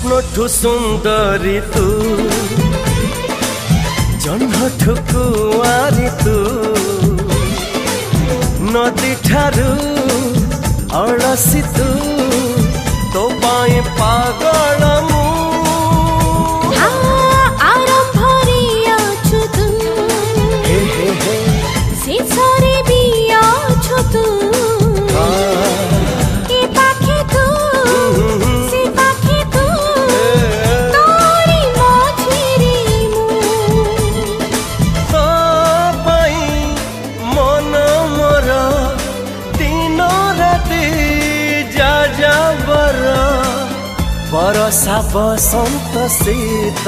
स्वप्नठु सुंदरी तू जन्मठु कुआरी तू नदी ठारू अड़सी तू तो पाए पागल मु बरसा बसंत शीत